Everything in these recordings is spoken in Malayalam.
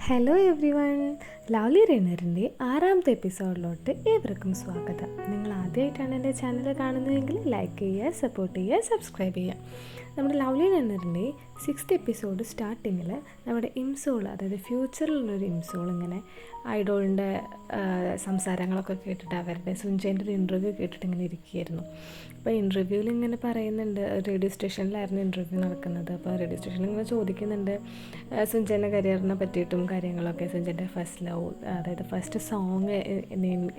ഹലോ എവ്രി വൺ, ലവ്ലി റെയ്നറിൻ്റെ 6ാമത്തെ എപ്പിസോഡിലോട്ട് ഏവർക്കും സ്വാഗതം. നിങ്ങൾ ആദ്യമായിട്ടാണ് എൻ്റെ ചാനൽ കാണുന്നതെങ്കിൽ ലൈക്ക് ചെയ്യുക, സപ്പോർട്ട് ചെയ്യുക, സബ്സ്ക്രൈബ് ചെയ്യുക. നമ്മുടെ ലവ്ലി റെയ്നറിൻ്റെ 6th എപ്പിസോഡ് സ്റ്റാർട്ടിങ്ങിൽ നമ്മുടെ ഇംസോൾ, അതായത് ഫ്യൂച്ചറിലുള്ളൊരു ഇംസോൾ ഇങ്ങനെ ഐഡോളിൻ്റെ സംസാരങ്ങളൊക്കെ കേട്ടിട്ട് അവരുടെ സുഞ്ചേൻ്റെ ഒരു ഇൻ്റർവ്യൂ കേട്ടിട്ട് ഇങ്ങനെ ഇരിക്കുകയായിരുന്നു. അപ്പോൾ ഇൻ്റർവ്യൂവിൽ ഇങ്ങനെ പറയുന്നുണ്ട്, റേഡിയോ സ്റ്റേഷനിലായിരുന്നു ഇൻ്റർവ്യൂ നടക്കുന്നത്. അപ്പോൾ റേഡിയോ സ്റ്റേഷനിൽ ഇങ്ങനെ ചോദിക്കുന്നുണ്ട് സുഞ്ചേൻ്റെ കരിയറിനെ പറ്റിയിട്ടും കാര്യങ്ങളൊക്കെ. സുഞ്ചേൻ്റെ ഫസ്റ്റ് ലവ്, അതായത് ഫസ്റ്റ് സോങ്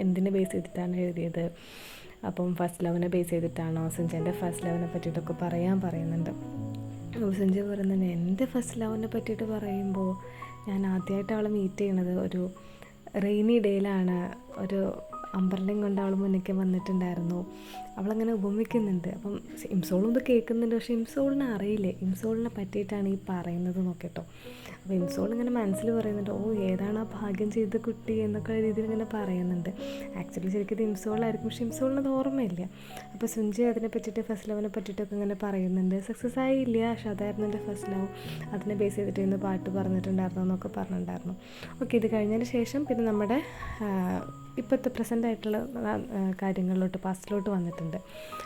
എന്തിനെ ബേസ് ചെയ്തിട്ടാണ് എഴുതിയത്, അപ്പം ഫസ്റ്റ് ലവിനെ ബേസ് ചെയ്തിട്ടാണോ, സുഞ്ചേൻ്റെ ഫസ്റ്റ് ലവിനെ പറ്റിയിട്ടൊക്കെ പറയുന്നുണ്ട്. അപ്പോൾ സുഞ്ച പറയുന്നുണ്ട്, എൻ്റെ ഫസ്റ്റ് ലവിനെ പറ്റിയിട്ട് പറയുമ്പോൾ ഞാൻ ആദ്യമായിട്ട് അവളെ മീറ്റ് ചെയ്യണത് ഒരു റെയിനി ഡേയിലാണ്. ഒരു അമ്പർലയും കൊണ്ട് അവൾ മുന്നിലേക്ക് വന്നിട്ടുണ്ടായിരുന്നു. അവളങ്ങനെ ഉപമിക്കുന്നുണ്ട്. അപ്പം ഇംസോളും ഇത് കേൾക്കുന്നുണ്ട്, പക്ഷേ ഇംസോളിനെ അറിയില്ലേ ഇംസോളിനെ പറ്റിയിട്ടാണ് ഈ പറയുന്നത് നോക്കിട്ടോ. അപ്പോൾ ഇംസോൾ ഇങ്ങനെ മനസ്സിൽ പറയുന്നുണ്ട്, ഓ ഏതാണ് ആ ഭാഗ്യം ചെയ്ത കുട്ടി എന്നൊക്കെ രീതിയിൽ ഇങ്ങനെ പറയുന്നുണ്ട്. ആക്ച്വലി ശരിക്കും ഇത് ഇംസോളായിരിക്കും, പക്ഷേ ഇംസോളിനത് ഓർമ്മയില്ല. അപ്പോൾ സുഞ്ചി അതിനെ പറ്റിയിട്ട് ഫസ്റ്റ് ലവിനെ പറ്റിയിട്ടൊക്കെ ഇങ്ങനെ പറയുന്നുണ്ട്. സക്സസ് ആയില്ല, പക്ഷെ അതായിരുന്നു എൻ്റെ ഫസ്റ്റ് ലവ്, അതിനെ ബേസ് ചെയ്തിട്ട് ഇന്ന് പാട്ട് പറഞ്ഞിട്ടുണ്ടായിരുന്നു എന്നൊക്കെ പറഞ്ഞിട്ടുണ്ടായിരുന്നു. ഓക്കെ, ഇത് കഴിഞ്ഞതിന് ശേഷം പിന്നെ നമ്മുടെ ഇപ്പോഴത്തെ പ്രസൻ്റ് ആയിട്ടുള്ള കാര്യങ്ങളിലോട്ട്, പാസ്റ്റിലോട്ട് വന്നിട്ടുണ്ട്.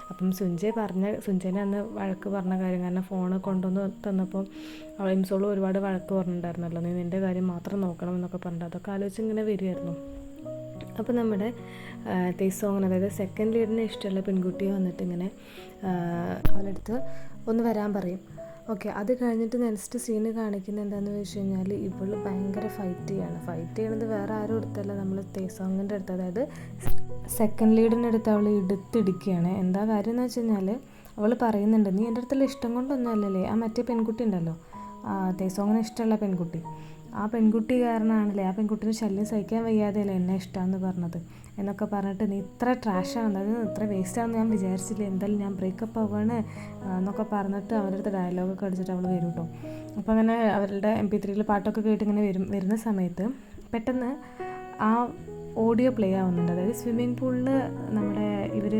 അപ്പം സുഞ്ചേനെ അന്ന് വഴക്ക് പറഞ്ഞ കാര്യം, കാരണം ഫോണ് കൊണ്ടുവന്ന് തന്നപ്പോൾ ഇംസോളും ഒരുപാട് വഴക്ക് പറഞ്ഞിട്ടുണ്ടായിരുന്നല്ലോ, നീ നിൻ്റെ കാര്യം മാത്രം നോക്കണം എന്നൊക്കെ പറഞ്ഞിട്ട് അതൊക്കെ ആലോചിച്ച് ഇങ്ങനെ വരുമായിരുന്നു. അപ്പോൾ നമ്മുടെ തേസോങ്ങിന്, അതായത് സെക്കൻഡ് ലീഡിനെ ഇഷ്ടമുള്ള പെൺകുട്ടിയെ വന്നിട്ട് ഇങ്ങനെ അവളടുത്ത് ഒന്ന് വരാൻ പറയും. ഓക്കെ, അത് കഴിഞ്ഞിട്ട് നെക്സ്റ്റ് സീന് കാണിക്കുന്നത് എന്താണെന്ന് വെച്ച് കഴിഞ്ഞാൽ ഇവൾ ഭയങ്കര ഫൈറ്റ് ചെയ്യണത് വേറെ ആരും അടുത്തല്ല, നമ്മൾ തേസോങ്ങിൻ്റെ അടുത്ത്, അതായത് സെക്കൻഡ് ലീഡിൻ്റെ അടുത്ത് അവൾ എടുത്തിടിക്കുകയാണ്. എന്താ കാര്യം എന്ന് വെച്ച് കഴിഞ്ഞാൽ അവൾ പറയുന്നുണ്ട്, നീ എൻ്റെ അടുത്തുള്ള ഇഷ്ടം കൊണ്ടൊന്നും അല്ലല്ലേ, ആ മറ്റേ പെൺകുട്ടി ഉണ്ടല്ലോ, തേസോങ്ങിന് ഇഷ്ടമുള്ള പെൺകുട്ടി, ആ പെൺകുട്ടി കാരണമാണല്ലേ, ആ പെൺകുട്ടിന് ശല്യം സഹിക്കാൻ വയ്യാതെയല്ലേ എന്നെ ഇഷ്ടമാണെന്ന് പറഞ്ഞത് എന്നൊക്കെ പറഞ്ഞിട്ട്, നീ ഇത്ര ട്രാഷാണ്, അതായത് ഇത്ര വേസ്റ്റാണെന്ന് ഞാൻ വിചാരിച്ചില്ല, എന്തായാലും ഞാൻ ബ്രേക്കപ്പ് ആവുകയാണ് എന്നൊക്കെ പറഞ്ഞിട്ട് അവരുടെ അടുത്ത് ഡയലോഗൊക്കെ അടിച്ചിട്ട് അവൾ വരും കേട്ടോ. അപ്പോൾ അങ്ങനെ അവരുടെ MP3 പാട്ടൊക്കെ കേട്ട് ഇങ്ങനെ വരുന്ന സമയത്ത് പെട്ടെന്ന് ആ ഓഡിയോ പ്ലേ ആവുന്നുണ്ട്. അതായത് സ്വിമ്മിങ് പൂളിൽ നമ്മുടെ ഇവർ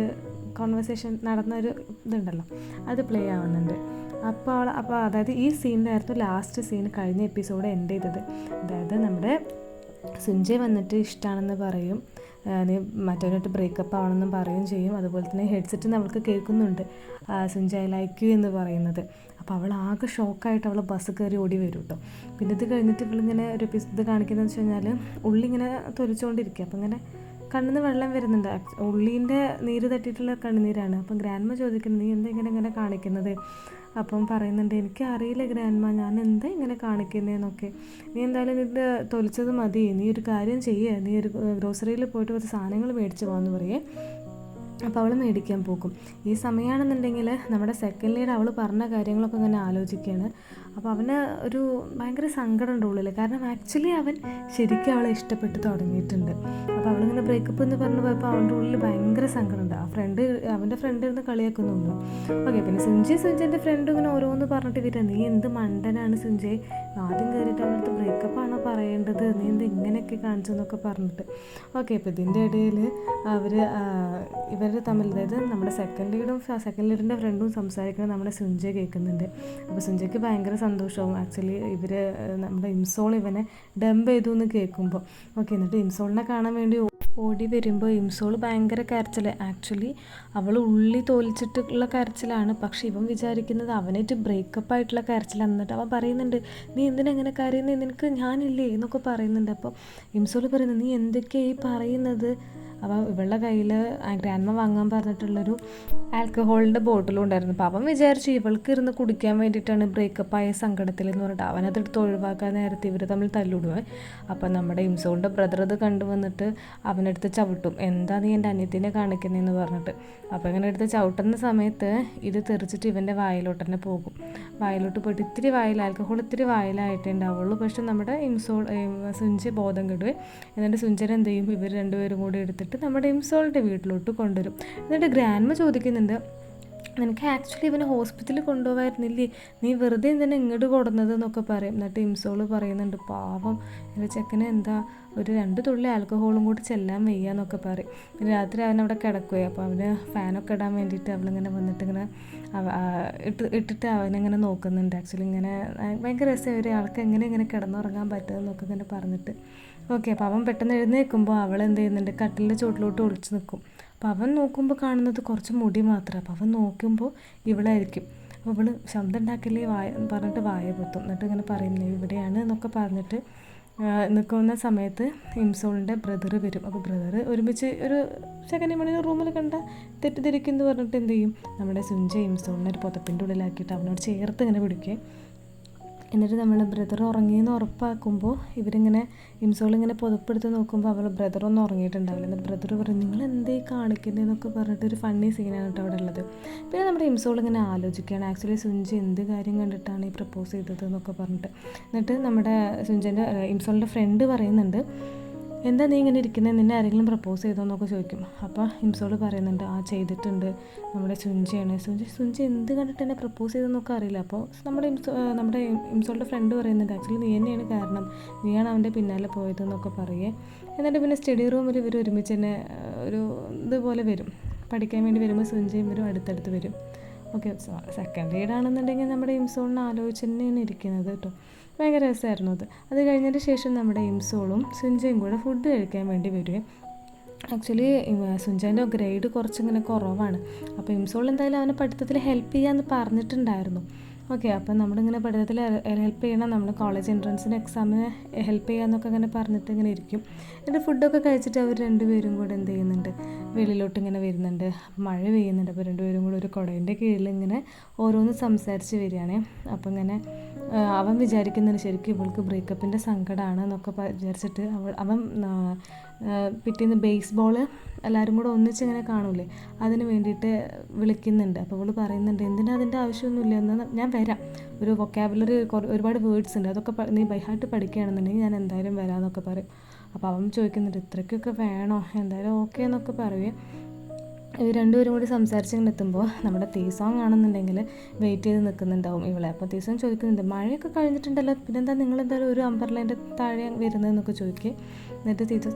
കോൺവെർസേഷൻ നടന്നൊരു ഇതുണ്ടല്ലോ, അത് പ്ലേ ആവുന്നുണ്ട്. അപ്പോൾ അതായത് ഈ സീനിലായിരുന്നു ലാസ്റ്റ് സീൻ കഴിഞ്ഞ എപ്പിസോഡ് എൻഡ് ചെയ്തത്. അതായത് നമ്മുടെ സുഞ്ചെ വന്നിട്ട് ഇഷ്ടമാണെന്ന് പറയും, നീ മറ്റവനായിട്ട് ബ്രേക്കപ്പ് ആവണമെന്നും പറയുകയും ചെയ്യും. അതുപോലെ തന്നെ ഹെഡ്സെറ്റ് നമ്മൾക്ക് കേൾക്കുന്നുണ്ട് സുഞ്ച ഐ ലൈക്ക് യു എന്ന് പറയുന്നത്. അപ്പോൾ അവൾ ആകെ ഷോക്കായിട്ട് അവൾ ബസ് കയറി ഓടി വരും കേട്ടോ. പിന്നെ ഇത് കഴിഞ്ഞിട്ട് ഇവളിങ്ങനെ ഒരു ഇത് കാണിക്കുന്നതെന്ന് വെച്ച് കഴിഞ്ഞാൽ ഉള്ളിങ്ങനെ തൊലിച്ചുകൊണ്ടിരിക്കുക. അപ്പോൾ ഇങ്ങനെ കണ്ണിന്ന് വെള്ളം വരുന്നുണ്ട്, ഉള്ളീൻ്റെ നീര് തട്ടിയിട്ടുള്ള കണ്ണുനീരാണ്. അപ്പം ഗ്രാൻഡ്മ ചോദിക്കുന്നത്, നീ എന്താ ഇങ്ങനെ കാണിക്കുന്നത്? അപ്പം പറയുന്നുണ്ട്, എനിക്ക് അറിയില്ല ഗ്രാൻഡ്മ, ഞാൻ എന്താ ഇങ്ങനെ കാണിക്കുന്നതെന്നൊക്കെ. നീ എന്തായാലും ഇത് തൊലിച്ചത് മതി, നീ ഒരു കാര്യം ചെയ്യുക, നീ ഒരു ഗ്രോസറിയിൽ പോയിട്ട് കുറച്ച് സാധനങ്ങൾ മേടിച്ച് പോകാമെന്ന് പറയേ. അപ്പോൾ അവൾ മേടിക്കാൻ പോകും. ഈ സമയമാണെന്നുണ്ടെങ്കിൽ നമ്മുടെ സെക്കൻഡ് ലീഡ് അവൾ പറഞ്ഞ കാര്യങ്ങളൊക്കെ ഇങ്ങനെ ആലോചിക്കുകയാണ്. അപ്പോൾ അവന് ഒരു ഭയങ്കര സങ്കടമുണ്ട് ഉള്ളിൽ, കാരണം ആക്ച്വലി അവൻ ശരിക്കും അവളെ ഇഷ്ടപ്പെട്ട് തുടങ്ങിയിട്ടുണ്ട്. അപ്പോൾ അവളിങ്ങനെ ബ്രേക്കപ്പ് എന്ന് പറഞ്ഞു പോയപ്പോൾ അവൻ്റെ ഉള്ളിൽ ഭയങ്കര സങ്കടമുണ്ട്. അവൻ്റെ ഫ്രണ്ട് ഇരുന്ന് കളിയാക്കുന്നുണ്ട്. ഓക്കെ, പിന്നെ സുഞ്ചൻ്റെ ഫ്രണ്ട് ഇങ്ങനെ ഓരോന്ന് പറഞ്ഞിട്ട് വരിക, നീ എന്ത് മണ്ടനാണ് സുഞ്ചെ, ആദ്യം കയറിയിട്ട് അവനടുത്ത് ബ്രേക്കപ്പാണോ പറയേണ്ടത്, നീ എന്ത് ഇങ്ങനെയൊക്കെ കാണിച്ചെന്നൊക്കെ പറഞ്ഞിട്ട്. ഓക്കെ, അപ്പോൾ ഇതിൻ്റെ ഇടയിൽ ഇവർ തമ്മിൽ, അതായത് നമ്മുടെ സെക്കൻഡ് ലീഡിൻ്റെ ഫ്രണ്ടും സംസാരിക്കുന്നത് നമ്മുടെ സുഞ്ചയെ കേൾക്കുന്നുണ്ട്. അപ്പോൾ സുഞ്ചയ്ക്ക് ഭയങ്കര സന്തോഷവും. ആക്ച്വലി ഇവർ നമ്മുടെ ഇംസോൾ ഇവനെ ഡംപ് ചെയ്തു എന്ന് കേൾക്കുമ്പോൾ. ഓക്കെ, എന്നിട്ട് ഇംസോളിനെ കാണാൻ വേണ്ടി ഓടി വരുമ്പോൾ ഇംസോൾ ഭയങ്കര കരച്ചിൽ. ആക്ച്വലി അവൾ ഉള്ളി തോലിച്ചിട്ടുള്ള കരച്ചിലാണ്, പക്ഷെ ഇവൻ വിചാരിക്കുന്നത് അവനായിട്ട് ബ്രേക്കപ്പ് ആയിട്ടുള്ള കരച്ചിലാണ്. എന്നിട്ട് അവൻ പറയുന്നുണ്ട്, നീ എന്തിനെങ്ങനെ കരയുന്നത്, നിനക്ക് ഞാനില്ലേ എന്നൊക്കെ പറയുന്നുണ്ട്. അപ്പോൾ ഇംസോൾ പറയുന്നത്, നീ എന്തൊക്കെയാണ് ഈ പറയുന്നത്? അപ്പോൾ ഇവളുടെ കയ്യിൽ ഗ്രാൻഡ്മ വാങ്ങാൻ പറഞ്ഞിട്ടുള്ളൊരു ആൽക്കഹോളിൻ്റെ ബോട്ടിലും ഉണ്ടായിരുന്നു. അപ്പോൾ അവൻ വിചാരിച്ചു ഇവൾക്ക് ഇരുന്ന് കുടിക്കാൻ വേണ്ടിയിട്ടാണ് ബ്രേക്കപ്പായ സങ്കടത്തിൽ എന്ന് പറഞ്ഞിട്ട് അവനതെടുത്ത് ഒഴിവാക്കാൻ നേരത്തെ ഇവർ തമ്മിൽ തല്ലിടുവേ. അപ്പോൾ നമ്മുടെ ഇംസോളിൻ്റെ ബ്രദർ ഇത് കണ്ടുവന്നിട്ട് അവനെടുത്ത് ചവിട്ടും, എന്താ നീ എൻ്റെ അനിയത്തിനെ കാണിക്കുന്നതെന്ന് പറഞ്ഞിട്ട്. അപ്പോൾ ഇങ്ങനെ എടുത്ത് ചവിട്ടുന്ന സമയത്ത് ഇത് തെറിച്ചിട്ട് ഇവൻ്റെ വായിലോട്ട് തന്നെ പോകും. വായിലോട്ട് പോയിട്ട് ഇത്തിരി ആൽക്കഹോൾ ഇത്തിരി വായിലായിട്ടുണ്ടാവുള്ളൂ. പക്ഷെ നമ്മുടെ സുഞ്ചി ബോധം കെടുവേ. എന്നിട്ട് സുഞ്ചൻ എന്ത് ചെയ്യും, ഇവർ രണ്ടുപേരും കൂടി എടുത്തിട്ട് നമ്മുടെ ഇംസോളിൻ്റെ വീട്ടിലോട്ട് കൊണ്ടുവരും. എന്നിട്ട് ഗ്രാൻഡ്മ ചോദിക്കുന്നുണ്ട്, നിനക്ക് ആക്ച്വലി ഇവനെ ഹോസ്പിറ്റലിൽ കൊണ്ടുപോകായിരുന്നില്ലേ, നീ വെറുതെ എന്തിനാ ഇങ്ങോട്ട് കൊടുന്നത് എന്നൊക്കെ പറയും. എന്നിട്ട് ഇംസോൾ പറയുന്നുണ്ട്, പാവം എൻ്റെ ചെക്കനെ എന്താ ഒരു 2 തുള്ളി ആൽക്കഹോളും കൂടി ചെല്ലാൻ വയ്യ എന്നൊക്കെ പറയും. പിന്നെ രാത്രി അവനവിടെ കിടക്കുകയെ, അപ്പോൾ അവന് ഫാനൊക്കെ ഇടാൻ വേണ്ടിയിട്ട് അവളിങ്ങനെ വന്നിട്ട് ഇങ്ങനെ ഇട്ടിട്ട് അവനിങ്ങനെ നോക്കുന്നുണ്ട്. ആക്ച്വലി ഇങ്ങനെ ഭയങ്കര രസമായി ഒരാൾക്ക് ഇങ്ങനെ കിടന്നുറങ്ങാൻ പറ്റുമെന്നൊക്കെ ഇങ്ങനെ പറഞ്ഞിട്ട്. ഓക്കെ, അപ്പോൾ അവൻ പെട്ടെന്ന് എഴുന്നേൽക്കുമ്പോൾ അവൾ എന്ത് ചെയ്യുന്നുണ്ട്, കട്ടിലിൻ്റെ ചുവട്ടിലോട്ട് ഒളിച്ച് നിൽക്കും. അപ്പോൾ അവൻ നോക്കുമ്പോൾ കാണുന്നത് കുറച്ച് മുടി മാത്രം. അപ്പോൾ അവൻ നോക്കുമ്പോൾ ഇവളായിരിക്കും. അപ്പോൾ ഇവൾ ശബ്ദം ഉണ്ടാക്കില്ലേ പറഞ്ഞിട്ട് വായ പൊത്തും. എന്നിട്ട് ഇങ്ങനെ പറയുന്നത് ഇവിടെയാണ് എന്നൊക്കെ പറഞ്ഞിട്ട് നിൽക്കുന്ന സമയത്ത് ഇംസോളിൻ്റെ ബ്രദർ വരും. അപ്പോൾ ബ്രദർ ഒരുമിച്ച് ഒരു സെക്കൻഡ് മണി റൂമിൽ കണ്ട തെറ്റിദ്ധരിക്കുന്നു പറഞ്ഞിട്ട് എന്ത് ചെയ്യും, നമ്മുടെ സുഞ്ച ഇംസോളിനെ ഒരു പുതപ്പിൻ്റെ ഉള്ളിലാക്കിയിട്ട് അവനോട് ചേർത്ത് ഇങ്ങനെ പിടിക്കുകയും എന്നിട്ട് നമ്മൾ ബ്രദർ ഉറങ്ങിയെന്ന് ഉറപ്പാക്കുമ്പോൾ ഇവരിങ്ങനെ ഇംസോളിങ്ങനെ പുതപ്പെടുത്ത് നോക്കുമ്പോൾ അവൾ ബ്രദറൊന്നും ഉറങ്ങിയിട്ടുണ്ടാവില്ല. എന്നിട്ട് ബ്രദർ പറയും നിങ്ങൾ എന്തേ കാണിക്കുന്നതെന്നൊക്കെ പറഞ്ഞിട്ട് ഒരു ഫണ്ണി സീനാണ് കേട്ടോ അവിടെ ഉള്ളത്. പിന്നെ നമ്മുടെ ഇംസോൾ ഇങ്ങനെ ആലോചിക്കുകയാണ് ആക്ച്വലി സുഞ്ചി എന്ത് കാര്യം കണ്ടിട്ടാണ് ഈ പ്രപ്പോസ് ചെയ്തത് എന്നൊക്കെ പറഞ്ഞിട്ട്. എന്നിട്ട് നമ്മുടെ സുഞ്ചൻ്റെ ഇംസോളിൻ്റെ ഫ്രണ്ട് പറയുന്നുണ്ട്, എന്താ നീ ഇങ്ങനെ ഇരിക്കുന്നത്, നിന്നെ ആരെങ്കിലും പ്രപ്പോസ് ചെയ്തോ എന്നൊക്കെ ചോദിക്കും. അപ്പോൾ ഇംസോൾ പറയുന്നുണ്ട്, ആ ചെയ്തിട്ടുണ്ട്, നമ്മുടെ സുഞ്ചിയാണ്. സുഞ്ചി എന്ത് കണ്ടിട്ട് എന്നെ പ്രപ്പോസ് ചെയ്തെന്നൊക്കെ അറിയില്ല. അപ്പോൾ നമ്മുടെ ഇംസോളിൻ്റെ ഫ്രണ്ട് പറയുന്നുണ്ട്, ആക്ച്വലി നീ തന്നെയാണ് കാരണം, നീയാണ് അവൻ്റെ പിന്നാലെ പോയതെന്നൊക്കെ പറയേ. എന്നിട്ട് പിന്നെ സ്റ്റഡി റൂമിൽ ഇവർ ഒരുമിച്ച് തന്നെ ഒരു ഇതുപോലെ വരും, പഠിക്കാൻ വേണ്ടി വരുമ്പോൾ സുഞ്ചിയും വരും അടുത്തടുത്ത് വരും. ഓക്കെ, സെക്കൻഡ് ലീഡാണെന്നുണ്ടെങ്കിൽ നമ്മുടെ ഇംസോളിനെ ആലോചിച്ച് തന്നെയാണ് ഇരിക്കുന്നത് കേട്ടോ. ഭയങ്കര രസമായിരുന്നു അത് കഴിഞ്ഞതിന് ശേഷം നമ്മുടെ ഇംസോളും സുഞ്ചയും കൂടെ ഫുഡ് കഴിക്കാൻ വേണ്ടി വരുവേ. ആക്ച്വലി സുഞ്ചേൻ്റെ ഗ്രേഡ് കുറച്ചിങ്ങനെ കുറവാണ്. അപ്പോൾ ഇംസോൾ എന്തായാലും അവനെ പഠിത്തത്തിൽ ഹെൽപ്പ് ചെയ്യാമെന്ന് പറഞ്ഞിട്ടുണ്ടായിരുന്നു. ഓക്കെ, അപ്പം നമ്മളിങ്ങനെ പഠിത്തത്തിൽ ഹെൽപ്പ് ചെയ്യണം, നമ്മൾ കോളേജ് എൻട്രൻസിന് എക്സാമിന് ഹെൽപ്പ് ചെയ്യാമെന്നൊക്കെ ഇങ്ങനെ പറഞ്ഞിട്ട് ഇങ്ങനെ ഇരിക്കും. എന്നിട്ട് ഫുഡൊക്കെ കഴിച്ചിട്ട് അവർ രണ്ടുപേരും കൂടെ എന്ത് ചെയ്യുന്നുണ്ട്, വെളിയിലോട്ട് ഇങ്ങനെ വരുന്നുണ്ട്. മഴ പെയ്യുന്നുണ്ട്. അപ്പോൾ രണ്ടുപേരും കൂടെ ഒരു കുടേൻ്റെ കീഴിൽ ഇങ്ങനെ ഓരോന്ന് സംസാരിച്ച് വരികയാണ്. അപ്പോൾ ഇങ്ങനെ അവൻ വിചാരിക്കുന്നുണ്ട് ശരിക്കും ഇവൾക്ക് ബ്രേക്കപ്പിൻ്റെ സങ്കടമാണ് എന്നൊക്കെ വിചാരിച്ചിട്ട് അവൻ പിറ്റേന്ന് ബേസ്ബോൾ എല്ലാവരും കൂടെ ഒന്നിച്ചിങ്ങനെ കാണൂലേ, അതിന് വേണ്ടിയിട്ട് വിളിക്കുന്നുണ്ട്. അപ്പോൾ അവൾ പറയുന്നുണ്ട് എന്തിനാ അതിൻ്റെ ആവശ്യമൊന്നുമില്ല, എന്നാൽ ഞാൻ വരാം, ഒരു വൊക്കാബുലറി ഒരുപാട് വേർഡ്സ് ഉണ്ട്, അതൊക്കെ നീ ബൈഹാർട്ട് പഠിക്കുകയാണെന്നുണ്ടെങ്കിൽ ഞാൻ എന്തായാലും വരാമെന്നൊക്കെ പറയും. അപ്പോൾ അവൻ ചോദിക്കുന്നുണ്ട് ഇത്രയ്ക്കൊക്കെ വേണോ, എന്തായാലും ഓക്കെ എന്നൊക്കെ പറയുകയും രണ്ടുപേരും കൂടി സംസാരിച്ചിങ്ങനെ എത്തുമ്പോൾ നമ്മുടെ തീസോങ് ആണെന്നുണ്ടെങ്കിൽ വെയിറ്റ് ചെയ്ത് നിൽക്കുന്നുണ്ടാവും ഇവളെ. അപ്പോൾ തീസോങ് ചോദിക്കുന്നുണ്ട് മഴയൊക്കെ കഴിഞ്ഞിട്ടുണ്ടല്ലോ, പിന്നെന്താ നിങ്ങളെന്തായാലും ഒരു അംബർലേൻ്റെ താഴെ വരുന്നതെന്നൊക്കെ ചോദിക്കുക. എന്നിട്ട്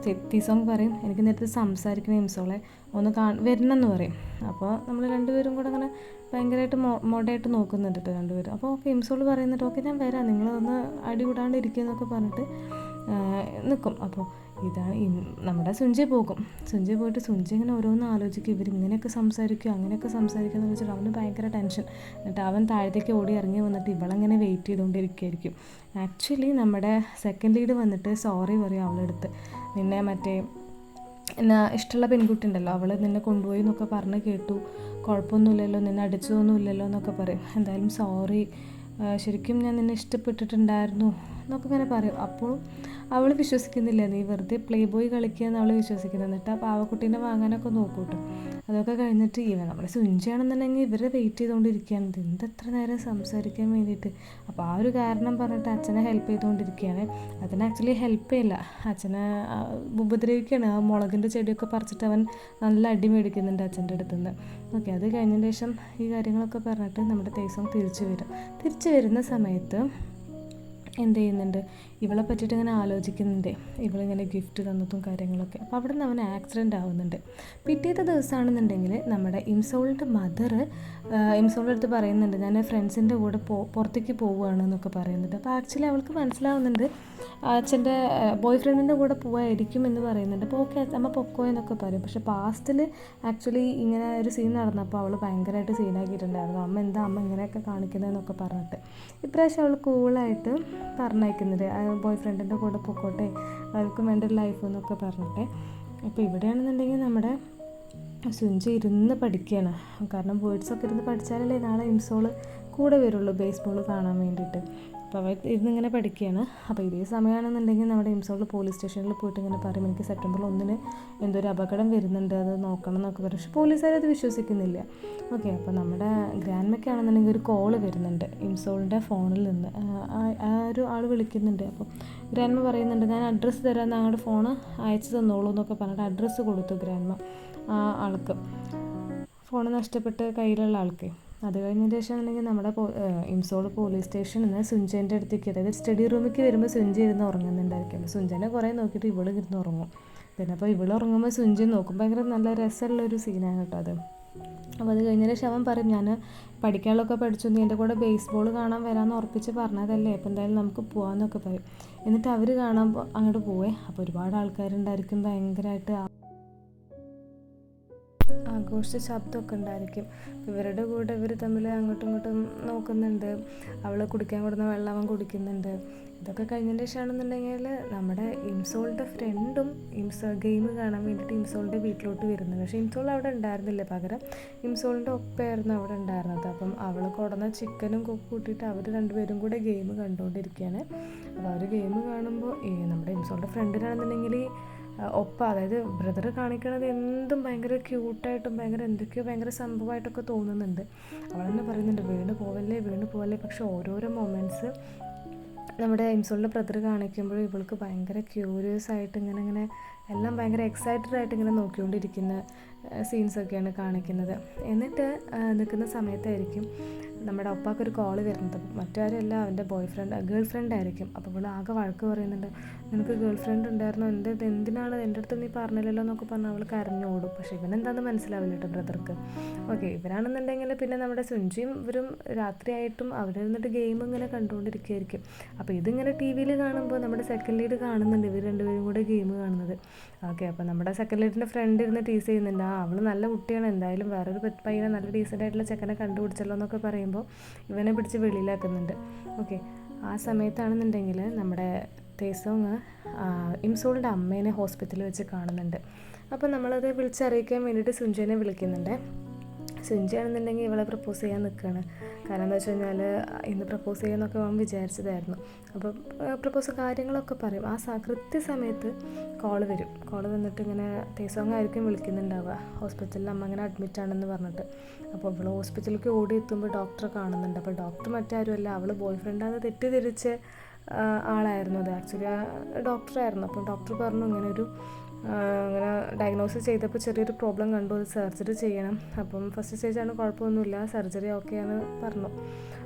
തീസോങ് പറയും എനിക്ക് നേരത്തെ സംസാരിക്കണേ ഇംസോളെ ഒന്ന് വരണമെന്ന് പറയും. അപ്പോൾ നമ്മൾ രണ്ടുപേരും കൂടെ അങ്ങനെ ഭയങ്കരമായിട്ട് മോഡായിട്ട് നോക്കുന്നുണ്ട് കേട്ടോ രണ്ടുപേരും. അപ്പോൾ ഓക്കെ ഇംസോൾ പറയുന്നുണ്ട് ഓക്കെ ഞാൻ വരാം, നിങ്ങളൊന്ന് അടി കൂടാണ്ട് ഇരിക്കുന്നൊക്കെ പറഞ്ഞിട്ട് നിൽക്കും. അപ്പോൾ ഇതാണ് നമ്മുടെ സുഞ്ചി പോയിട്ട് സുഞ്ചി ഇങ്ങനെ ഓരോന്ന് ആലോചിക്കും, ഇവരിങ്ങനെയൊക്കെ സംസാരിക്കും അങ്ങനെയൊക്കെ സംസാരിക്കുക എന്ന് വെച്ചിട്ട് അവന് ഭയങ്കര ടെൻഷൻ. എന്നിട്ട് അവൻ താഴത്തേക്ക് ഓടി ഇറങ്ങി വന്നിട്ട് ഇവളങ്ങനെ വെയിറ്റ് ചെയ്തുകൊണ്ടിരിക്കുകയായിരിക്കും. ആക്ച്വലി നമ്മുടെ സെക്കൻഡ് ലീഡ് വന്നിട്ട് സോറി പറയും അവളെടുത്ത്, നിന്നെ മറ്റേ എന്നാ ഇഷ്ടമുള്ള പെൺകുട്ടി ഉണ്ടല്ലോ അവൾ നിന്നെ കൊണ്ടുപോയി എന്നൊക്കെ പറഞ്ഞ് കേട്ടു, കുഴപ്പമൊന്നുമില്ലല്ലോ, നിന്നെ അടിച്ചതൊന്നുമില്ലല്ലോ എന്നൊക്കെ പറയും. എന്തായാലും സോറി, ശരിക്കും ഞാൻ നിന്നെ ഇഷ്ടപ്പെട്ടിട്ടുണ്ടായിരുന്നു എന്നൊക്കെ ഇങ്ങനെ പറയും. അപ്പോൾ അവൾ വിശ്വസിക്കുന്നില്ല, നീ വെറുതെ പ്ലേ ബോയ് കളിക്കുക എന്ന് അവൾ വിശ്വസിക്കുന്നത്. എന്നിട്ട് ആ പാവക്കുട്ടീനെ വാങ്ങാനൊക്കെ നോക്കും കേട്ടോ. അതൊക്കെ കഴിഞ്ഞിട്ട് നമ്മുടെ സുഞ്ചിയാണെന്നുണ്ടെങ്കിൽ ഇവരെ വെയിറ്റ് ചെയ്തുകൊണ്ടിരിക്കുകയാണ്, എത്ര നേരം സംസാരിക്കാൻ വേണ്ടിയിട്ട്. അപ്പോൾ ആ ഒരു കാരണം പറഞ്ഞിട്ട് അച്ഛനെ ഹെൽപ്പ് ചെയ്തുകൊണ്ടിരിക്കുകയാണ്. അതിന് ആക്ച്വലി ഹെൽപ്പ് ചെയ്യില്ല, അച്ഛനെ ഉപദ്രവിക്കുകയാണ്. ആ മുളകിൻ്റെ ചെടിയൊക്കെ പറിച്ചിട്ട് അവൻ നല്ല അടി മേടിക്കുന്നുണ്ട് അച്ഛൻ്റെ അടുത്ത് നിന്ന്. ഓക്കെ, അത് കഴിഞ്ഞതിന് ശേഷം ഈ കാര്യങ്ങളൊക്കെ പറഞ്ഞിട്ട് നമ്മുടെ തേസം തിരിച്ചു വരുന്ന സമയത്ത് എന്ത് ചെയ്യുന്നുണ്ട്, ഇവളെ പറ്റിയിട്ട് ഇങ്ങനെ ആലോചിക്കുന്നുണ്ട്, ഇവളിങ്ങനെ ഗിഫ്റ്റ് തന്നതും കാര്യങ്ങളൊക്കെ. അപ്പോൾ അവിടെ നിന്ന് അവന് ആക്സിഡൻ്റ് ആവുന്നുണ്ട്. പിറ്റേത്തെ ദിവസമാണെന്നുണ്ടെങ്കിൽ നമ്മുടെ ഇംസോളിൻ്റെ മദർ ഇംസോളിൻ്റെ അടുത്ത് പറയുന്നുണ്ട് ഞാൻ ഫ്രണ്ട്സിൻ്റെ കൂടെ പുറത്തേക്ക് പോവുകയാണ് എന്നൊക്കെ പറയുന്നുണ്ട്. അപ്പോൾ ആക്ച്വലി അവൾക്ക് മനസ്സിലാവുന്നുണ്ട് അച്ഛൻ്റെ ബോയ് ഫ്രണ്ടിൻ്റെ കൂടെ പോവായിരിക്കും എന്ന് പറയുന്നുണ്ട്. അപ്പോൾ ഓക്കെ അമ്മ പൊക്കോ എന്നൊക്കെ പറയും. പക്ഷേ പാസ്റ്റിൽ ആക്ച്വലി ഇങ്ങനെ ഒരു സീൻ നടന്നപ്പോൾ അവൾ ഭയങ്കരമായിട്ട് സീനാക്കിയിട്ടുണ്ടായിരുന്നു, അമ്മ ഇങ്ങനെയൊക്കെ കാണിക്കുന്നതെന്നൊക്കെ പറഞ്ഞിട്ട്. ഇപ്രാവശ്യം അവൾ കൂളായിട്ട് പറഞ്ഞയക്കുന്നുണ്ട്, ബോയ് ഫ്രണ്ടിൻ്റെ കൂടെ പൊക്കോട്ടെ, അവർക്കും വേണ്ട ഒരു ലൈഫ് എന്നൊക്കെ പറഞ്ഞിട്ട്. അപ്പോൾ ഇവിടെയാണെന്നുണ്ടെങ്കിൽ നമ്മുടെ സുഞ്ചി ഇരുന്ന് പഠിക്കുകയാണ്. കാരണം വേർഡ്സൊക്കെ ഇരുന്ന് പഠിച്ചാലല്ലേ നാളെ ഇംസോൾ കൂടെ വരുള്ളൂ ബേസ്ബോൾ കാണാൻ വേണ്ടിയിട്ട്. അപ്പോൾ അവർ ഇരുന്നിങ്ങനെ പഠിക്കുകയാണ്. അപ്പോൾ ഇതേ സമയമാണെന്നുണ്ടെങ്കിൽ നമ്മുടെ ഇംസോൾ പോലീസ് സ്റ്റേഷനിൽ പോയിട്ട് ഇങ്ങനെ പറയും എനിക്ക് സെപ്റ്റംബർ 1 എന്തൊരു അപകടം വരുന്നുണ്ട്, അത് നോക്കണം എന്നൊക്കെ പറയും. പക്ഷേ പോലീസുകാരത് വിശ്വസിക്കുന്നില്ല. ഓക്കെ, അപ്പോൾ നമ്മുടെ ഗ്രാൻഡ്മയ്ക്കാണെന്നുണ്ടെങ്കിൽ ഒരു കോള് വരുന്നുണ്ട് ഇംസോളിൻ്റെ ഫോണിൽ നിന്ന്. ആ ഒരു ആൾ വിളിക്കുന്നുണ്ട്. അപ്പോൾ ഗ്രാൻഡ്മ പറയുന്നുണ്ട് ഞാൻ അഡ്രസ്സ് തരാം, ഞങ്ങളുടെ ഫോണ് അയച്ചു തന്നോളൂ എന്നൊക്കെ പറഞ്ഞിട്ട് അഡ്രസ്സ് കൊടുത്തു ഗ്രാൻഡ്മ ആ ആൾക്ക്. ഫോൺ നഷ്ടപ്പെട്ട് കയ്യിലുള്ള ആൾക്ക്. അത് കഴിഞ്ഞതിന് ശേഷം ആണെങ്കിൽ നമ്മുടെ ഇംസോൾ പോലീസ് സ്റ്റേഷനിൽ നിന്ന് സുഞ്ചേൻ്റെ അടുത്തേക്ക്, അതായത് സ്റ്റഡി റൂമിലേക്ക് വരുമ്പോൾ സുഞ്ചി ഇരുന്ന് ഉറങ്ങുന്നുണ്ടായിരിക്കും. സുഞ്ചനെ കുറേ നോക്കിയിട്ട് ഇവള് ഇരുന്ന് ഉറങ്ങും. പിന്നെ അപ്പോൾ ഇവള് ഉറങ്ങുമ്പോൾ സുഞ്ചി നോക്കും. ഭയങ്കര നല്ല രസമുള്ളൊരു സീനാണ് കേട്ടോ അത്. അപ്പോൾ അത് കഴിഞ്ഞതിന് ശേഷം അവൻ പറയും, ഞാൻ പഠിക്കാനുള്ളതൊക്കെ പഠിച്ചു, നീ എൻ്റെ കൂടെ ബേസ്ബോൾ കാണാൻ വരാമെന്ന് ഉറപ്പിച്ച് പറഞ്ഞതല്ലേ, അപ്പോൾ എന്തായാലും നമുക്ക് പോകാമെന്നൊക്കെ പറയും. എന്നിട്ട് അവർ കാണാൻ അങ്ങോട്ട് പോവേ. അപ്പോൾ ഒരുപാട് ആൾക്കാരുണ്ടായിരിക്കും, ഭയങ്കരമായിട്ട് ആഘോഷ ശബ്ദമൊക്കെ ഉണ്ടായിരിക്കും. ഇവരുടെ കൂടെ ഇവർ തമ്മിൽ അങ്ങോട്ടും ഇങ്ങോട്ടും നോക്കുന്നുണ്ട്. അവൾ കുടിക്കാൻ കൊടുക്കുന്ന വെള്ളം അവൻ കുടിക്കുന്നുണ്ട്. ഇതൊക്കെ കഴിഞ്ഞതിന് ശേഷമാണെന്നുണ്ടെങ്കിൽ നമ്മുടെ ഇംസോളിൻ്റെ ഫ്രണ്ടും ഗെയിം കാണാൻ വേണ്ടിയിട്ട് ഇംസോളിൻ്റെ വീട്ടിലോട്ട് വരുന്നുണ്ട്. പക്ഷേ ഇംസോൾ അവിടെ ഉണ്ടായിരുന്നില്ല, പകരം ഇംസോളിൻ്റെ ഒപ്പമായിരുന്നു അവിടെ ഉണ്ടായിരുന്നത്. അപ്പം അവൾ കൊടുന്ന ചിക്കനും കൂട്ടിയിട്ട് അവർ രണ്ടുപേരും കൂടെ ഗെയിം കണ്ടുകൊണ്ടിരിക്കുകയാണ്. അപ്പോൾ അവർ ഗെയിം കാണുമ്പോൾ നമ്മുടെ ഇംസോളിൻ്റെ ഫ്രണ്ടിനാണെന്നുണ്ടെങ്കിൽ ഒപ്പം, അതായത് ബ്രദർ കാണിക്കണത് എന്തും ഭയങ്കര ക്യൂട്ടായിട്ടും ഭയങ്കര സംഭവമായിട്ടൊക്കെ തോന്നുന്നുണ്ട്. അവൾ തന്നെ പറയുന്നുണ്ട്, വീണ് പോവല്ലേ. പക്ഷെ ഓരോരോ മൊമെൻറ്റ്സ് നമ്മുടെ ഇംസോളിൻ്റെ ബ്രദർ കാണിക്കുമ്പോൾ ഇവൾക്ക് ഭയങ്കര ക്യൂരിയസ് ആയിട്ട് ഇങ്ങനെ എല്ലാം ഭയങ്കര എക്സൈറ്റഡ് ആയിട്ട് ഇങ്ങനെ നോക്കിക്കൊണ്ടിരിക്കുന്ന സീൻസൊക്കെയാണ് കാണിക്കുന്നത്. എന്നിട്ട് നിൽക്കുന്ന സമയത്തായിരിക്കും നമ്മുടെ ഒപ്പാക്കൊരു കോള് വരുന്നത്. മറ്റാരുമല്ല, അവൻ്റെ ഗേൾ ഫ്രണ്ട് ആയിരിക്കും. അപ്പോൾ ഇവിടെ ആകെ വഴക്ക് പറയുന്നുണ്ട്, നിനക്ക് ഗേൾ ഫ്രണ്ട് ഉണ്ടായിരുന്നു, എന്തിനാണ് എൻ്റെ അടുത്ത് നീ പറഞ്ഞില്ലല്ലോ എന്നൊക്കെ പറഞ്ഞാൽ അവൾ കരഞ്ഞോടും. പക്ഷേ ഇവനെന്താണെന്ന് മനസ്സിലാവില്ല കേട്ടോ ബ്രദർക്ക്. ഓക്കെ, ഇവരാണെന്നുണ്ടെങ്കിൽ പിന്നെ നമ്മുടെ സുഞ്ചിയും ഇവരും രാത്രിയായിട്ടും അവരിരുന്നിട്ട് ഗെയിം ഇങ്ങനെ കണ്ടുകൊണ്ടിരിക്കുകയായിരിക്കും. അപ്പോൾ ഇതിങ്ങനെ ടി വിയിൽ കാണുമ്പോൾ നമ്മുടെ സെക്കൻഡ് ലീഡ് കാണുന്നുണ്ട്, ഇവർ രണ്ടുപേരും കൂടെ ഗെയിം കാണുന്നത്. ഓക്കെ, അപ്പോൾ നമ്മുടെ സെക്കൻഡ് ലീഡിൻ്റെ ഫ്രണ്ട് ഇരുന്ന് ടീസ് ചെയ്യുന്നുണ്ട്, അവൾ നല്ല കുട്ടിയാണ്, എന്തായാലും വേറൊരു പയ്യനെ നല്ല ഡീസൻ്റ് ആയിട്ടുള്ള ചെക്കനെ കണ്ടുപിടിച്ചല്ലോ എന്നൊക്കെ പറയുമ്പോൾ ഇവനെ പിടിച്ച് വെളിയിലാക്കുന്നുണ്ട്. ഓക്കെ, ആ സമയത്താണെന്നുണ്ടെങ്കിൽ നമ്മുടെ തേസോങ് ഇംസോളിൻ്റെ അമ്മേനെ ഹോസ്പിറ്റലിൽ വെച്ച് കാണുന്നുണ്ട്. അപ്പോൾ നമ്മളത് വിളിച്ചറിയിക്കാൻ വേണ്ടിയിട്ട് സുഞ്ചേനെ വിളിക്കുന്നുണ്ട്. സുഞ്ചിയാണെന്നുണ്ടെങ്കിൽ ഇവളെ പ്രപ്പോസ് ചെയ്യാൻ നിൽക്കുകയാണ്. കാരണം എന്താ വെച്ച് കഴിഞ്ഞാൽ ഇന്ന് പ്രപ്പോസ് ചെയ്യാമെന്നൊക്കെ അവൻ വിചാരിച്ചതായിരുന്നു. അപ്പോൾ പ്രപ്പോസ് കാര്യങ്ങളൊക്കെ പറയും. ആ കൃത്യസമയത്ത് കോള് വരും. കോള് വന്നിട്ട് ഇങ്ങനെ തേസോങ് ആയിരിക്കും വിളിക്കുന്നുണ്ടാവുക, ഹോസ്പിറ്റലിൽ അമ്മ ഇങ്ങനെ അഡ്മിറ്റാണെന്ന് പറഞ്ഞിട്ട്. അപ്പോൾ ഇവൾ ഹോസ്പിറ്റലിലേക്ക് ഓടി എത്തുമ്പോൾ ഡോക്ടറെ കാണുന്നുണ്ട്. അപ്പോൾ ഡോക്ടർ മറ്റാരുമല്ല, അവൾ ബോയ് ഫ്രണ്ടാണ് തെറ്റിദ്ധരിച്ച ആളായിരുന്നു. അത് ആക്ച്വലി ഡോക്ടറായിരുന്നു. അപ്പോൾ ഡോക്ടർ പറഞ്ഞു ഇങ്ങനെ ഡയഗ്നോസിസ് ചെയ്തപ്പോൾ ചെറിയൊരു പ്രോബ്ലം കണ്ടു, അത് സർജറി ചെയ്യണം. അപ്പം ഫസ്റ്റ് സ്റ്റേജാണ്, കുഴപ്പമൊന്നുമില്ല, സർജറി ഓക്കെയാണ് പറഞ്ഞു.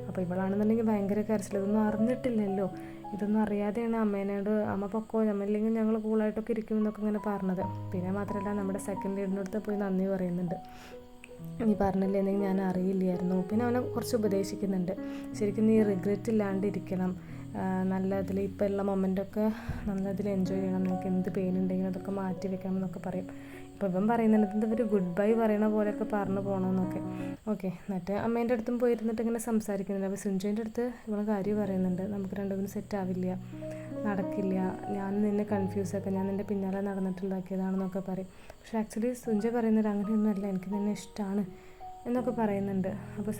അപ്പോൾ ഇവളാണെന്നുണ്ടെങ്കിൽ ഭയങ്കര കരച്ചിൽ, ഇതൊന്നും അറിഞ്ഞിട്ടില്ലല്ലോ, ഇതൊന്നും അറിയാതെയാണ് അമ്മേനോട് അമ്മ പൊക്കോ, നമ്മളില്ലെങ്കിൽ ഞങ്ങൾ കൂളായിട്ടൊക്കെ ഇരിക്കുമെന്നൊക്കെ ഇങ്ങനെ പറഞ്ഞത്. പിന്നെ മാത്രമല്ല നമ്മുടെ സെക്കൻഡ് ലീഡിൻ്റെ അടുത്ത് പോയി നന്ദി പറയുന്നുണ്ട്, നീ പറഞ്ഞില്ലെങ്കിൽ ഞാൻ അറിയില്ലായിരുന്നു. പിന്നെ അവനെ കുറച്ച് ഉപദേശിക്കുന്നുണ്ട്, ശരിക്കും നീ റിഗ്രറ്റ് ഇല്ലാണ്ടിരിക്കണം, നല്ല ഇതിൽ ഇപ്പോൾ ഉള്ള മൊമെൻ്റൊക്കെ നല്ല ഇതിൽ എൻജോയ് ചെയ്യണം, നിനക്ക് എന്ത് പെയിൻ ഉണ്ടെങ്കിലും അതൊക്കെ മാറ്റി വെക്കണം എന്നൊക്കെ പറയും. ഇപ്പോൾ ഇവൻ പറയുന്നുണ്ട് ഒരു ഗുഡ് ബൈ പറയണ പോലെയൊക്കെ പറഞ്ഞു പോകണമെന്നൊക്കെ. ഓക്കെ, എന്നിട്ട് അമ്മേൻ്റെ അടുത്തും പോയിരുന്നിട്ട് ഇങ്ങനെ സംസാരിക്കുന്നുണ്ട്. അപ്പോൾ സുഞ്ചേൻ്റെ അടുത്ത് ഇവളെ കാര്യം പറയുന്നുണ്ട്, നമുക്ക് രണ്ടുപേരും സെറ്റ് ആവില്ല, നടക്കില്ല, ഞാൻ നിന്നെ കൺഫ്യൂസൊക്കെ, ഞാൻ നിൻ്റെ പിന്നാലെ നടന്നിട്ടുണ്ടാക്കിയതാണെന്നൊക്കെ പറയും. പക്ഷേ ആക്ച്വലി സുഞ്ച പറയുന്നത് അങ്ങനെയൊന്നുമല്ല, എനിക്ക് നിന്നെ ഇഷ്ടമാണ് എന്നൊക്കെ പറയുന്നുണ്ട്. അപ്പോൾ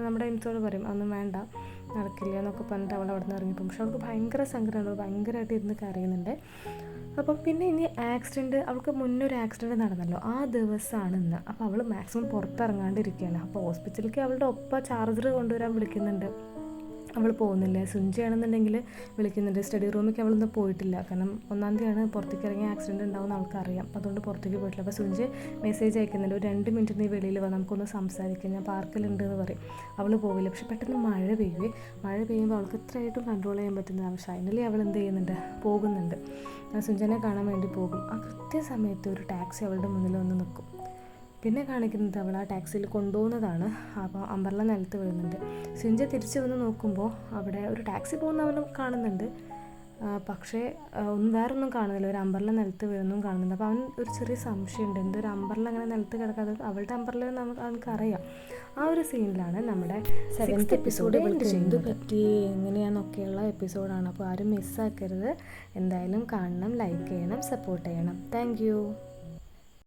നമ്മുടെ ഇംസോട് പറയും അതൊന്നും വേണ്ട, നടക്കില്ല എന്നൊക്കെ പറഞ്ഞിട്ട് അവൾ അവിടെ നിന്ന് ഇറങ്ങിപ്പോകും. പക്ഷെ അവൾക്ക് ഭയങ്കര സങ്കടമാണ്, ഭയങ്കരമായിട്ട് ഇരുന്ന് കരയുന്നുണ്ട്. അപ്പം പിന്നെ ഇനി ആക്സിഡൻറ്റ്, അവൾക്ക് മുന്നേ ഒരു ആക്സിഡൻറ്റ് നടന്നല്ലോ, ആ ദിവസമാണ് ഇന്ന്. അപ്പോൾ അവൾ മാക്സിമം പുറത്തിറങ്ങാണ്ടിരിക്കുകയാണ്. അപ്പോൾ ഹോസ്പിറ്റലിലേക്ക് അവളുടെ ഒപ്പം ചാർജർ കൊണ്ടുവരാൻ വിളിക്കുന്നുണ്ട്, അവൾ പോകുന്നില്ല. സുഞ്ചിയാണെന്നുണ്ടെങ്കിൽ വിളിക്കുന്നുണ്ട്, സ്റ്റഡി റൂമിലേക്ക് അവളൊന്നും പോയിട്ടില്ല, കാരണം 1-ാം തീയതിയാണ് പുറത്തേക്ക് ഇറങ്ങി ആക്സിഡൻറ്റ് ഉണ്ടാവുമെന്ന് അവൾക്കറിയാം, അതുകൊണ്ട് പുറത്തേക്ക് പോയിട്ടില്ല. അപ്പോൾ സുഞ്ചി മെസ്സേജ് അയക്കുന്നുണ്ട്, ഒരു 2 മിനിറ്റ് നീ വെളിയിൽ വാ, നമുക്കൊന്ന് സംസാരിക്കാം, ഞാൻ പാർക്കിലുണ്ട് എന്ന് പറയും. അവൾ പോവില്ല. പക്ഷെ പെട്ടെന്ന് മഴ പെയ്യുമ്പോൾ അവൾക്ക് ഇത്രയായിട്ടും കൺട്രോൾ ചെയ്യാൻ പറ്റുന്നില്ല. പക്ഷേ ഫൈനലി അവൾ എന്ത് ചെയ്യുന്നുണ്ട്, പോകുന്നുണ്ട്, സുഞ്ചനെ കാണാൻ വേണ്ടി പോകും. ആ കൃത്യസമയത്ത് ഒരു ടാക്സി അവളുടെ മുന്നിൽ വന്ന് നിൽക്കും. പിന്നെ കാണിക്കുന്നത് അവൾ ആ ടാക്സിയിൽ കൊണ്ടുപോകുന്നതാണ്. അപ്പോൾ അമ്പർല നിലത്ത് വീഴുന്നുണ്ട്. സുഞ്ച തിരിച്ച് വന്ന് നോക്കുമ്പോൾ അവിടെ ഒരു ടാക്സി പോകുന്നവനും കാണുന്നുണ്ട്, പക്ഷേ വേറൊന്നും കാണുന്നില്ല, ഒരു അമ്പർല നിലത്ത് വീഴുന്നതും കാണുന്നുണ്ട്. അപ്പോൾ അവൻ ഒരു ചെറിയ സംശയമുണ്ട്, എന്തൊരു അമ്പർല അങ്ങനെ നിലത്ത് കിടക്കാതെ, അവളുടെ അമ്പർല അവനക്കറിയാം. ആ ഒരു സീനിലാണ് നമ്മുടെ 7th എപ്പിസോഡ് എന്ത് പറ്റി എങ്ങനെയാണെന്നൊക്കെയുള്ള എപ്പിസോഡാണ്. അപ്പോൾ ആരും മിസ്സാക്കരുത്, എന്തായാലും കാണണം, ലൈക്ക് ചെയ്യണം, സപ്പോർട്ട് ചെയ്യണം. താങ്ക്